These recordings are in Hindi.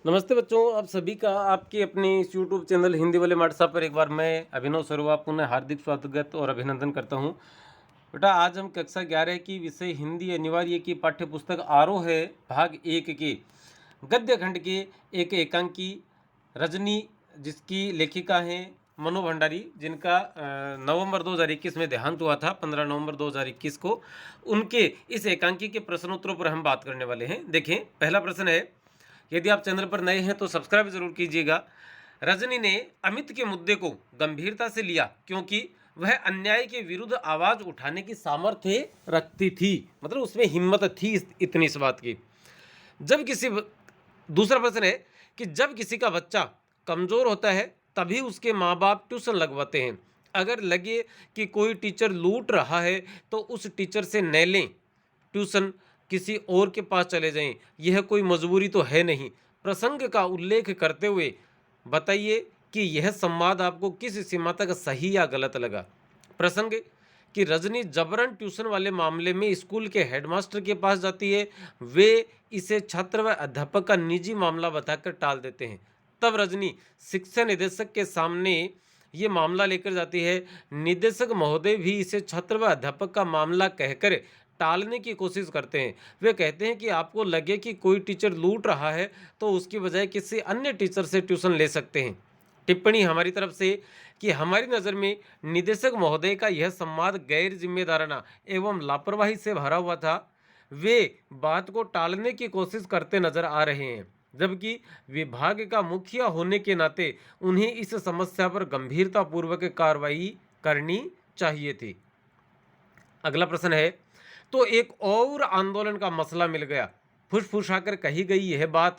नमस्ते बच्चों, आप सभी का आपके अपने इस यूट्यूब चैनल हिंदी वाले मार्ट साहब पर एक बार मैं अभिनव सरुआ पुनः हार्दिक स्वागत और अभिनंदन करता हूं। बेटा, आज हम कक्षा 11 की विषय हिंदी अनिवार्य की पाठ्य पुस्तक आरोह है भाग 1 के गद्य खंड के एक एकांकी रजनी, जिसकी लेखिका हैं मनु भंडारी, जिनका नवंबर 2021 में देहांत हुआ था, 15 नवंबर 2021 को। उनके इस एकांकी के प्रश्नोत्तरों पर हम बात करने वाले हैं। देखें, पहला प्रश्न है, यदि आप चैनल पर नए हैं तो सब्सक्राइब जरूर कीजिएगा। रजनी ने अमित के मुद्दे को गंभीरता से लिया क्योंकि वह अन्याय के विरुद्ध आवाज उठाने की सामर्थ्य रखती थी, मतलब उसमें हिम्मत थी इतनी इस बात की। जब किसी दूसरा प्रश्न है कि जब किसी का बच्चा कमजोर होता है तभी उसके माँ बाप ट्यूशन लगवाते हैं। अगर लगे कि कोई टीचर लूट रहा है तो उस टीचर से न लें, ट्यूशन किसी और के पास चले जाएं, यह कोई मजबूरी तो है नहीं। प्रसंग का उल्लेख करते हुए बताइए कि यह संवाद आपको किस सीमा तक सही या गलत लगा। प्रसंग कि रजनी जबरन ट्यूशन वाले मामले में स्कूल के हेडमास्टर के पास जाती है, वे इसे छात्र व अध्यापक का निजी मामला बताकर टाल देते हैं। तब रजनी शिक्षा निदेशक के सामने ये मामला लेकर जाती है। निदेशक महोदय भी इसे छात्र व अध्यापक का मामला कहकर टालने की कोशिश करते हैं। वे कहते हैं कि आपको लगे कि कोई टीचर लूट रहा है तो उसकी बजाय किसी अन्य टीचर से ट्यूशन ले सकते हैं। टिप्पणी हमारी तरफ से कि हमारी नज़र में निदेशक महोदय का यह संवाद गैर जिम्मेदाराना एवं लापरवाही से भरा हुआ था। वे बात को टालने की कोशिश करते नजर आ रहे हैं, जबकि विभाग का मुखिया होने के नाते उन्हें इस समस्या पर गंभीरतापूर्वक कार्रवाई करनी चाहिए थी। अगला प्रश्न है, तो एक और आंदोलन का मसला मिल गया। फुसफुसाकर कही गई यह बात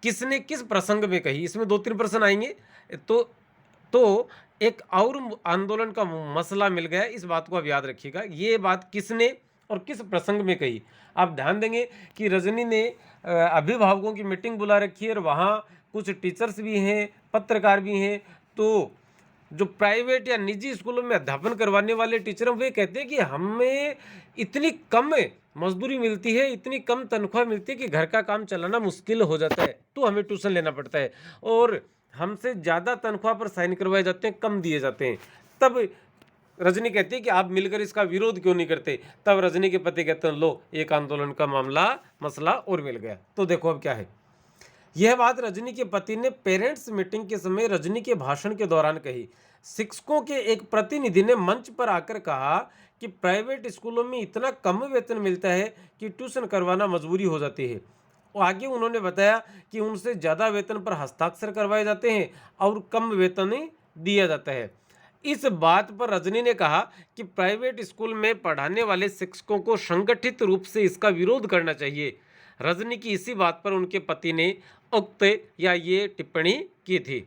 किसने किस प्रसंग में कही? इसमें 2-3 प्रश्न आएंगे। तो तो एक और आंदोलन का मसला मिल गया, इस बात को आप याद रखिएगा। ये बात किसने और किस प्रसंग में कही? आप ध्यान देंगे कि रजनी ने अभिभावकों की मीटिंग बुला रखी है और वहाँ कुछ टीचर्स भी हैं, पत्रकार भी हैं। तो जो प्राइवेट या निजी स्कूलों में अध्यापन करवाने वाले टीचर हैं, वे कहते हैं कि हमें इतनी कम मजदूरी मिलती है, इतनी कम तनख्वाह मिलती है कि घर का काम चलाना मुश्किल हो जाता है, तो हमें ट्यूशन लेना पड़ता है और हमसे ज़्यादा तनख्वाह पर साइन करवाए जाते हैं, कम दिए जाते हैं। तब रजनी कहती है कि आप मिलकर इसका विरोध क्यों नहीं करते? तब रजनी के पति कहते हैं, लो एक आंदोलन का मसला और मिल गया। तो देखो अब क्या है। यह बात रजनी के पति ने पेरेंट्स मीटिंग के समय रजनी के भाषण के दौरान कही। शिक्षकों के एक प्रतिनिधि ने मंच पर आकर कहा कि प्राइवेट स्कूलों में इतना कम वेतन मिलता है कि ट्यूशन करवाना मजबूरी हो जाती है। और आगे उन्होंने बताया कि उनसे ज़्यादा वेतन पर हस्ताक्षर करवाए जाते हैं और कम वेतन दिया जाता है। इस बात पर रजनी ने कहा कि प्राइवेट स्कूल में पढ़ाने वाले शिक्षकों को संगठित रूप से इसका विरोध करना चाहिए। रजनी की इसी बात पर उनके पति ने उक्त या ये टिप्पणी की थी।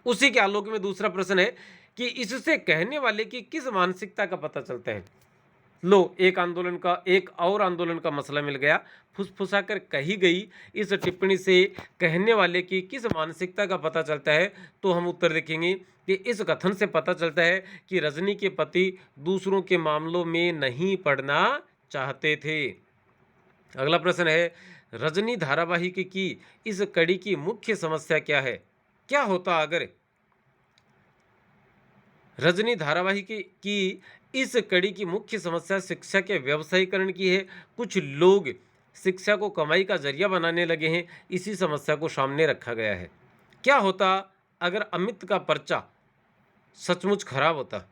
उसी के आलोक में दूसरा प्रश्न है कि इससे कहने वाले की किस मानसिकता का पता चलता है? लो एक और आंदोलन का मसला मिल गया। फुसफुसाकर कही गई इस टिप्पणी से कहने वाले की किस मानसिकता का पता चलता है? तो हम उत्तर देखेंगे कि इस कथन से पता चलता है कि रजनी के पति दूसरों के मामलों में नहीं पड़ना चाहते थे। अगला प्रश्न है, रजनी धारावाहिक की इस कड़ी की मुख्य समस्या क्या है? क्या होता अगर रजनी धारावाहिक की इस कड़ी की मुख्य समस्या शिक्षा के व्यवसायीकरण की है। कुछ लोग शिक्षा को कमाई का जरिया बनाने लगे हैं, इसी समस्या को सामने रखा गया है। क्या होता अगर अमित का पर्चा सचमुच खराब होता?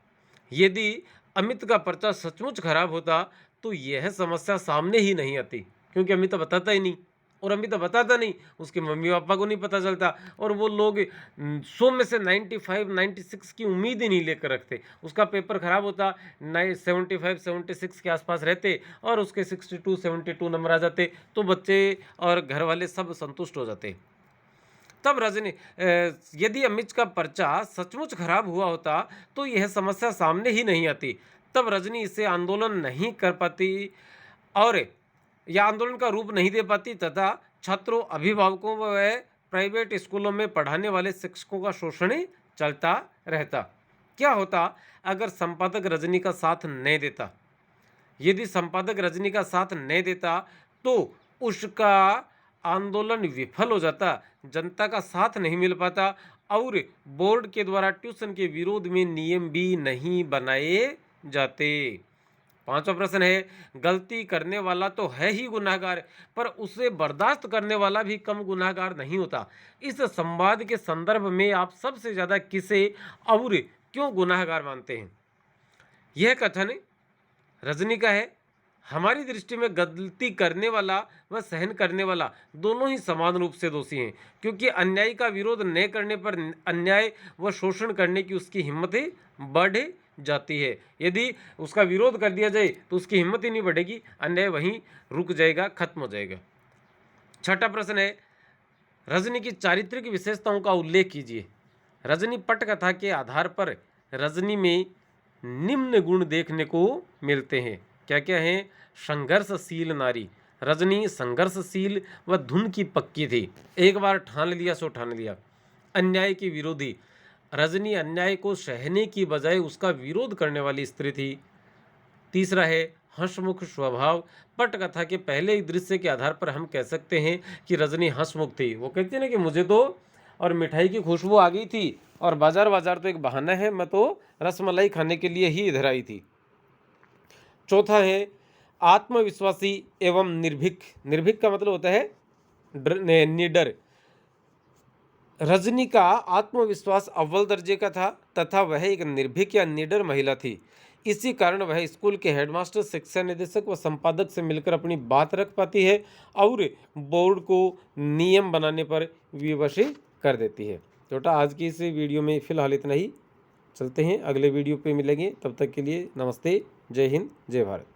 यदि अमित का पर्चा सचमुच खराब होता तो यह समस्या सामने ही नहीं आती, क्योंकि अमित तो बताता ही नहीं, और अमित तो बताता नहीं, उसके मम्मी पापा को नहीं पता चलता, और वो लोग 100 में से 95 96 की उम्मीद ही नहीं लेकर रखते। उसका पेपर खराब होता, 75 76 के आसपास रहते और उसके 62 72 नंबर आ जाते, तो बच्चे और घर वाले सब संतुष्ट हो जाते। तब रजनी यदि अमित का पर्चा सचमुच खराब हुआ होता तो यह समस्या सामने ही नहीं आती। तब रजनी इसे आंदोलन नहीं कर पाती और यह आंदोलन का रूप नहीं दे पाती तथा छात्रों, अभिभावकों व प्राइवेट स्कूलों में पढ़ाने वाले शिक्षकों का शोषण चलता रहता। क्या होता अगर संपादक रजनी का साथ नहीं देता? यदि संपादक रजनी का साथ नहीं देता तो उसका आंदोलन विफल हो जाता, जनता का साथ नहीं मिल पाता और बोर्ड के द्वारा ट्यूशन के विरोध में नियम भी नहीं बनाए जाते। पांचवा प्रश्न है, गलती करने वाला तो है ही गुनाहगार, पर उसे बर्दाश्त करने वाला भी कम गुनाहगार नहीं होता। इस संवाद के संदर्भ में आप सबसे ज्यादा किसे और क्यों गुनाहगार मानते हैं? यह कथन रजनी का है। हमारी दृष्टि में गलती करने वाला व सहन करने वाला दोनों ही समान रूप से दोषी हैं, क्योंकि अन्याय का विरोध न करने पर अन्याय व शोषण करने की उसकी हिम्मत बढ़ जाती है। यदि उसका विरोध कर दिया जाए तो उसकी हिम्मत ही नहीं बढ़ेगी, अन्याय वहीं रुक जाएगा, खत्म हो जाएगा। छठा प्रश्न है, रजनी की चारित्रिक विशेषताओं का उल्लेख कीजिए। रजनी पटकथा के आधार पर रजनी में निम्न गुण देखने को मिलते हैं। क्या क्या हैं? संघर्षशील नारी। रजनी संघर्षशील व धुन की पक्की थी, एक बार ठान लिया सो ठान लिया। अन्याय की विरोधी। रजनी अन्याय को सहने की बजाय उसका विरोध करने वाली स्त्री थी। तीसरा है हंसमुख स्वभाव। पटकथा के पहले ही दृश्य के आधार पर हम कह सकते हैं कि रजनी हंसमुख थी। वो कहती है ना कि मुझे तो और मिठाई की खुशबू आ गई थी और बाजार तो एक बहाना है, मैं तो रसमलाई खाने के लिए ही इधर आई थी। चौथा है आत्मविश्वासी एवं निर्भीक। निर्भीक का मतलब होता है निडर। रजनी का आत्मविश्वास अव्वल दर्जे का था तथा वह एक निर्भीक या निडर महिला थी। इसी कारण वह स्कूल के हेडमास्टर, शिक्षा निदेशक व संपादक से मिलकर अपनी बात रख पाती है और बोर्ड को नियम बनाने पर विवश कर देती है। तो आज की इस वीडियो में फिलहाल इतना ही। चलते हैं, अगले वीडियो पे मिलेंगे। तब तक के लिए नमस्ते, जय हिंद, जय भारत।